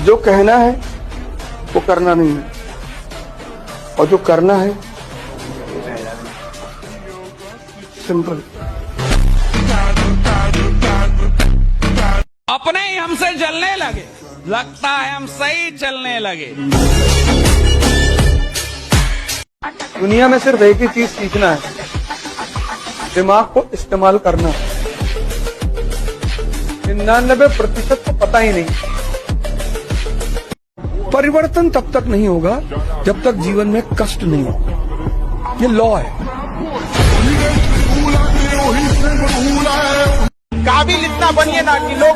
जो कहना है वो करना नहीं है, और जो करना है सिंपल। अपने ही हमसे जलने लगे, लगता है हम सही चलने लगे। दुनिया में सिर्फ एक ही चीज सीखना है, दिमाग को इस्तेमाल करना। 99% को पता ही नहीं। परिवर्तन तब तक नहीं होगा जब तक जीवन में कष्ट नहीं होगा, ये लॉ है। काबिल इतना बनिए ना कि लोग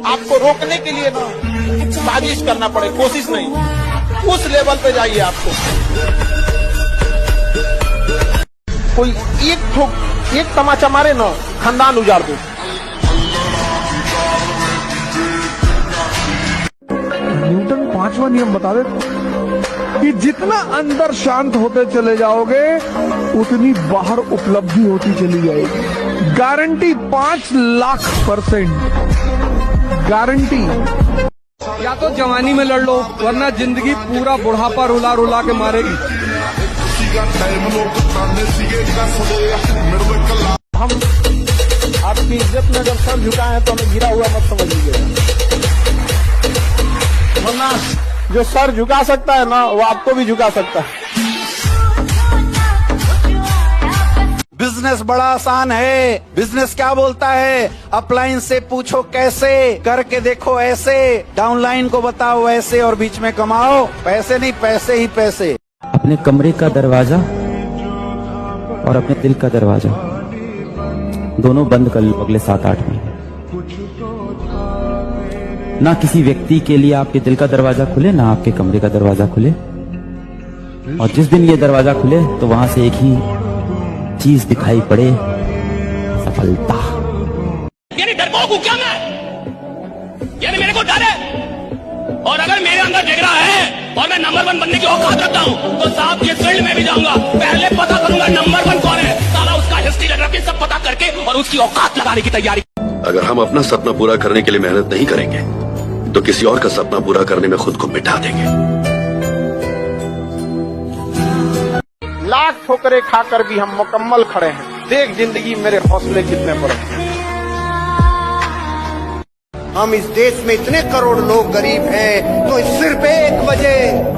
आपको रोकने के लिए ना साजिश करना पड़े, कोशिश नहीं, उस लेवल पे जाइए। आपको कोई एक तमाचा मारे ना, खानदान उजाड़ दो। न्यूटन 5वां नियम बता दे कि जितना अंदर शांत होते चले जाओगे उतनी बाहर उपलब्धि होती चली जाएगी। Guarantee 5,00,000% guarantee. या तो जवानी में लड़ लो, वरना जिंदगी पूरा बुढ़ापा रुला रुला के मारेगी। हम आपकी इज्जत में जब सर झुकाए हैं तो हमें गिरा हुआ मत समझ लीजिएगा, वरना जो सर झुका सकता है ना वो आपको भी झुका सकता है। बिजनेस बड़ा आसान है। बिजनेस क्या बोलता है? अपलाइन से पूछो कैसे, करके देखो ऐसे, डाउनलाइन को बताओ वैसे, और बीच में कमाओ पैसे। नहीं, पैसे ही पैसे। अपने कमरे का दरवाजा और अपने दिल का दरवाजा दोनों बंद कर लो अगले 7-8 महीने। ना किसी व्यक्ति के लिए आपके दिल का दरवाजा खुले, ना आपके कमरे का दरवाजा खुले। और जिस दिन ये दरवाजा खुले तो वहां से एक ही चीज दिखाई पड़े, सफलता। यानी डरपोक हूं क्या मैं? यानी मेरे को डर है? और अगर मेरे अंदर जिगरा है और मैं नंबर 1 बनने की औकात रखता हूं तो साहब ये फील्ड में भी जाऊंगा, पहले पता करूंगा नंबर 1 कौन है, साला उसका हिस्ट्री जोग्राफी सब पता करके और उसकी औकात लगाने की तैयारी। अगर हम अपना सपना पूरा करने के लिए मेहनत नहीं करेंगे तो किसी और का सपना पूरा करने में खुद को मिटा देंगे। लाख ठोकरें खाकर भी हम मुकम्मल खड़े हैं। देख जिंदगी मेरे हौसले कितने बड़े हैं। हम इस देश में इतने करोड़ लोग गरीब हैं, तो सिर्फ एक वजह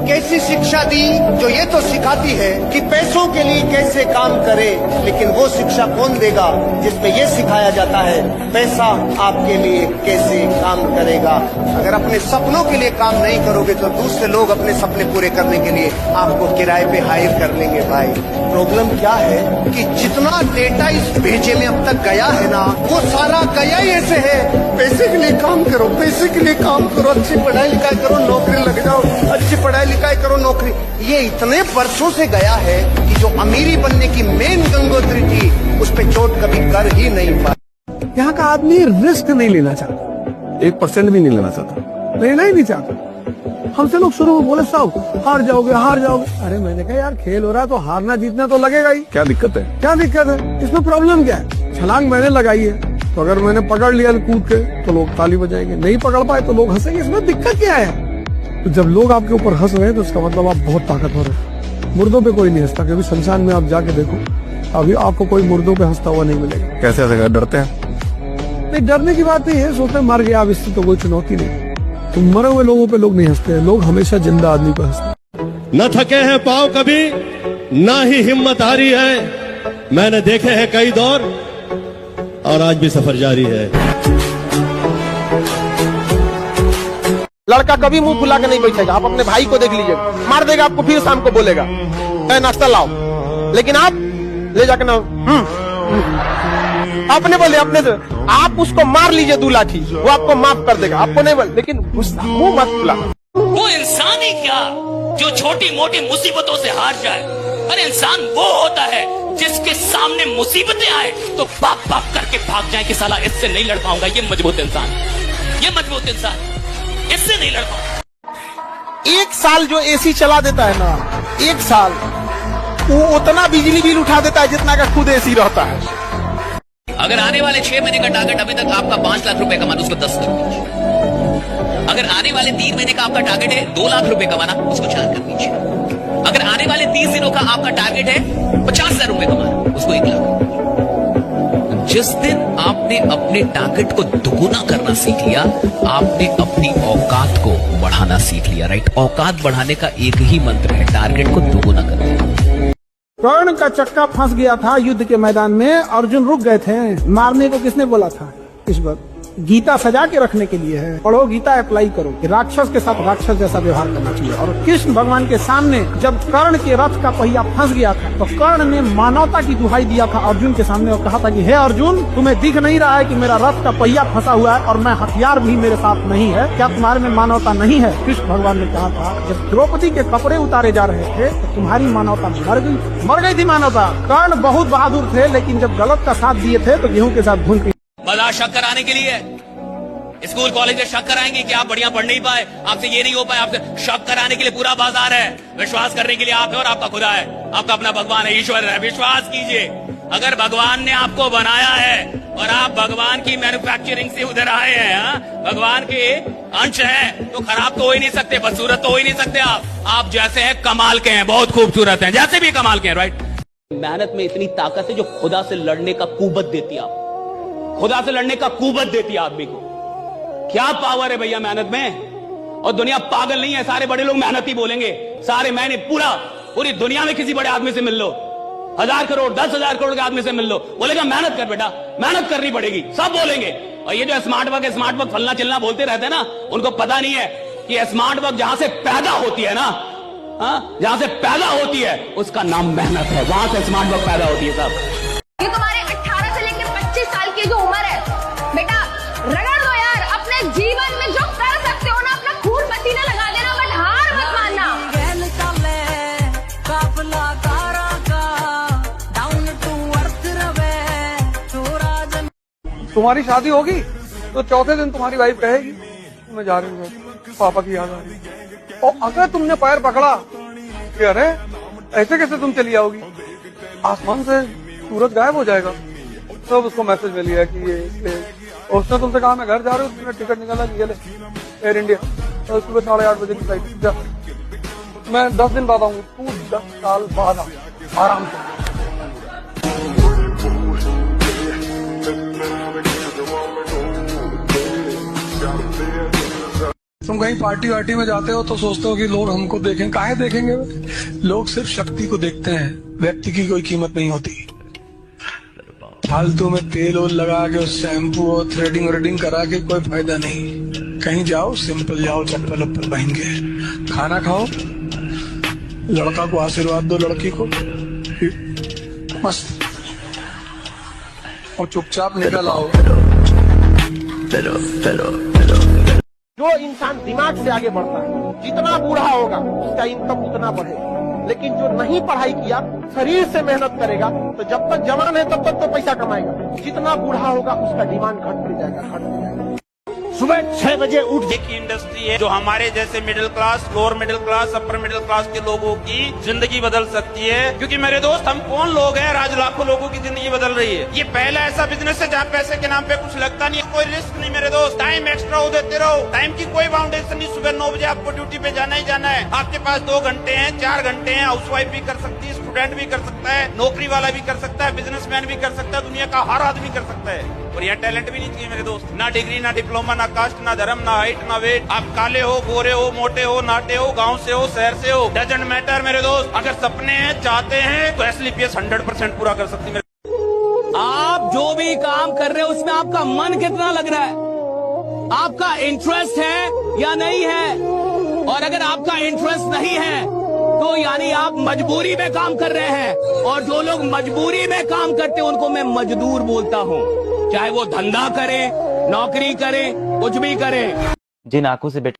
कैसी शिक्षा दी जो ये तो सिखाती है कि पैसों के लिए कैसे काम करें, लेकिन वो शिक्षा कौन देगा जिसमें ये सिखाया जाता है पैसा आपके लिए कैसे काम करेगा। अगर अपने सपनों के लिए काम नहीं करोगे तो दूसरे लोग अपने सपने पूरे करने के लिए आपको किराए पे हायर कर लेंगे। भाई प्रॉब्लम क्या है कि जितना डेटा इस भेजे में अब तक गया है ना, वो सारा गया ही ऐसे है, पैसे के लिए काम करो, पैसे के लिए काम करो, अच्छी पढ़ाई लिखाई करो, नौकरी लग जाओ, अच्छी पढ़ाई लिखाई करो, नौकरी। ये इतने वर्षों से गया है कि जो अमीरी बनने की मेन गंगोत्री थी उस पे चोट कभी कर ही नहीं पाया। यहाँ का आदमी रिस्क नहीं लेना चाहता, 1% भी नहीं लेना चाहता, लेना ही नहीं चाहता। हमसे लोग शुरू में बोले साहब हार जाओगे हार जाओगे। अरे मैंने कहा यार खेल हो रहा है तो हारना जीतना तो लगेगा ही। क्या दिक्कत है? क्या दिक्कत है? इसमें प्रॉब्लम क्या है? छलांग मैंने लगाई है तो अगर मैंने पकड़ लिया कूद के तो लोग ताली बजाएंगे, नहीं पकड़ पाए तो लोग हंसेंगे। इसमें दिक्कत क्या है? तो जब लोग आपके ऊपर हंस रहे हैं तो इसका मतलब आप बहुत ताकतवर है। मुर्दों पे कोई नहीं हंसता, क्योंकि शमशान में आप जाके देखो अभी आपको कोई मुर्दों पे हंसता हुआ नहीं मिलेगा। कैसे हंसेगा? डरते हैं? नहीं, डरने की बात नहीं है, सोचते हैं मर गया अब इससे तो कोई चुनौती नहीं। तो मरे हुए लोगों पे लोग नहीं हंसते हैं, लोग हमेशा जिंदा आदमी पे हंसते। न थके हैं पांव कभी, ना ही हिम्मत हारी है। मैंने देखे हैं कई दौर और आज भी सफर जारी है। लड़का कभी मुंह फुला के नहीं बैठेगा। आप अपने भाई को देख लीजिएगा, मार देगा आपको, फिर शाम को बोलेगा नाश्ता लाओ, लेकिन आप ले जाके ना अपने बोले अपने से, आप उसको मार लीजिए 2 लाठी, वो आपको माफ कर देगा, आपको नहीं बोले, लेकिन मुंह मत फुला। वो इंसान ही क्या जो छोटी मोटी मुसीबतों से हार जाए? अरे इंसान वो होता है जिसके सामने मुसीबतें आए तो बाप बाप करके भाग जाए कि साला इससे नहीं लड़ पाऊंगा। ये मजबूत इंसान, ये मजबूत इंसान, इससे नहीं लड़ पाऊंगा। 1 साल जो एसी चला देता है ना, 1 साल वो उतना बिजली बिल उठा देता है जितना का खुद एसी रहता है। अगर आने वाले 6 महीने का टारगेट अभी तक आपका 5 लाख रुपए कमाना, उसको 10 करोड़। अगर आने वाले 3 महीने का आपका टारगेट है 2 लाख रुपए कमाना, उसको 4 कर दीजिए। अगर आने वाले 30 दिनों का आपका टारगेट है 50,000 रुपए कमाना, उसको 1 लाख। जिस दिन आपने अपने टारगेट को दुगुना करना सीख लिया, आपने अपनी औकात को बढ़ाना सीख लिया। राइट, औकात बढ़ाने का एक ही मंत्र है, टारगेट को दुगुना करना। कर्ण का चक्का फंस गया था युद्ध के मैदान में, अर्जुन रुक गए थे। मारने को किसने बोला था? इस वक्त गीता सजा के रखने के लिए है। पढ़ो गीता, अप्लाई करो कि राक्षस के साथ राक्षस जैसा व्यवहार करना चाहिए। और कृष्ण भगवान के सामने जब कर्ण के रथ का पहिया फंस गया था, तो कर्ण ने मानवता की दुहाई दिया था अर्जुन के सामने और कहा था कि हे अर्जुन, तुम्हें दिख नहीं रहा है कि मेरा रथ का पहिया फंसा हुआ है और मैं हथियार भी मेरे साथ नहीं है? क्या तुम्हारे में मानवता नहीं है? कृष्ण भगवान ने कहा था, जब द्रौपदी के कपड़े उतारे जा रहे थे तो तुम्हारी मानवता मर गई थी मानवता। कर्ण बहुत बहादुर थे, लेकिन जब गलत का साथ दिए थे तो गेहूं के साथ भून। बाजार शक कराने के लिए स्कूल कॉलेज में शक कराएंगे कि आप बढ़िया पढ़ नहीं पाए, आपसे ये नहीं हो पाए, आपसे शक कराने के लिए पूरा बाजार है। विश्वास करने के लिए आप है और आपका खुदा है, आपका अपना भगवान है, ईश्वर है। विश्वास कीजिए, अगर भगवान ने आपको बनाया है और आप भगवान की मैन्युफैक्चरिंग से उधर आए हैं, भगवान के अंश हैं, तो खराब तो हो ही नहीं सकते, बदसूरत तो हो ही नहीं सकते। आप जैसे हैं कमाल के हैं, बहुत खूबसूरत हैं, जैसे भी कमाल के हैं। राइट, मेहनत में इतनी ताकत है जो खुदा से लड़ने का कुव्वत देती है आपको, खुदा से लड़ने का कुव्वत देती है आदमी को। क्या पावर है भैया मेहनत में। और दुनिया पागल नहीं है, सारे बड़े लोग मेहनत ही बोलेंगे, सारे मैंने पूरी दुनिया में किसी बड़े आदमी से मिल लो, 1000 करोड़ 10,000 करोड़ के आदमी से मिल लो, बोलेगा मेहनत कर बेटा, मेहनत करनी पड़ेगी, सब बोलेंगे। और ये जो स्मार्ट वर्क फलना चिलना बोलते रहते हैं ना, उनको पता नहीं है कि स्मार्ट वर्क जहां से पैदा होती है ना, जहां से पैदा होती है उसका नाम मेहनत है, वहां से स्मार्ट वर्क पैदा होती है साहब। ये तुम्हारे 18 से लेकर 25 साल की जो उम्र है बेटा, रगड़ दो यार। अपने जीवन में जो कर सकते हो ना, अपना खून पसीना लगा देना, बट हार मत मानना। तुम्हारी शादी होगी तो चौथे दिन तुम्हारी वाइफ कहेगी मैं जा रही हूँ, पापा की याद आ रही है। और अगर तुमने पैर पकड़ा कि अरे ऐसे कैसे तुम चली आओगी, आसमान से सूरज गायब हो जाएगा, तब उसको मैसेज मिल गया कि ये उसने तुमसे कहा मैं घर जा रही हूँ, तुमने टिकट निकाला, ये ले एयर इंडिया, तो सुबह 8:30 बजे की फ्लाइट, जा मैं 10 दिन बाद आऊंगी, तू 10 साल बाद आ, आराम से। तुम कहीं पार्टी वार्टी में जाते हो तो सोचते हो कि लोग हमको देखें, काहे देखेंगे? लोग सिर्फ शक्ति को देखते हैं, व्यक्ति की कोई कीमत नहीं होती। फालतू में तेल ओल लगा के शैम्पू और थ्रेडिंग व्रेडिंग करा के कोई फायदा नहीं। कहीं जाओ सिंपल जाओ, चप्पल वप्पल पहन के, खाना खाओ, लड़का को आशीर्वाद दो, लड़की को मस्त, और चुपचाप निकल आओ। जो इंसान दिमाग से आगे बढ़ता है, जितना बूढ़ा होगा उसका इनकम उतना बढ़ेगा। लेकिन जो नहीं पढ़ाई किया, शरीर से मेहनत करेगा, तो जब तक जवान है तब तक तो पैसा कमाएगा। जितना बूढ़ा होगा उसका डिमांड घटते जाएगा। सुबह 6 बजे उठ की इंडस्ट्री है जो हमारे जैसे middle class, lower middle class, upper middle class के लोगों की जिंदगी बदल सकती है। क्योंकि मेरे दोस्त, हम कौन लोग हैं, आज लाखों लोगों की जिंदगी बदल रही है। ये पहला ऐसा बिजनेस है जहाँ पैसे के नाम पे कुछ लगता नहीं, कोई रिस्क नहीं मेरे दोस्त। टाइम एक्स्ट्रा हो देते रहो, टाइम की कोई बाउंडेशन नहीं। सुबह 9 बजे आपको ड्यूटी पे जाना ही जाना है। आपके पास 2 घंटे हैं, 4 घंटे हैं। हाउसवाइफ भी कर सकती है, स्टूडेंट भी कर सकता है, नौकरी वाला भी कर सकता है, बिजनेसमैन भी कर सकता है, दुनिया का हर आदमी कर सकता है। और यहाँ टैलेंट भी नहीं चाहिए मेरे दोस्त, ना डिग्री, ना डिप्लोमा, ना कास्ट, ना धर्म, ना हाइट, ना वेट। आप काले हो, गोरे हो, मोटे हो, नाटे हो, गांव से हो, शहर से हो, डजंट मैटर मेरे दोस्त। अगर सपने हैं, चाहते हैं, तो SLPS 100% पूरा कर सकती है। आप जो भी काम कर रहे हो उसमें आपका मन कितना लग रहा है, आपका इंटरेस्ट है या नहीं है। और अगर आपका इंटरेस्ट नहीं है तो यानी आप मजबूरी में काम कर रहे हैं। और जो लोग मजबूरी में काम करते हैं उनको मैं मजदूर बोलता हूँ, चाहे वो धंधा करे, नौकरी करे, कुछ भी करे। जिन आंखों से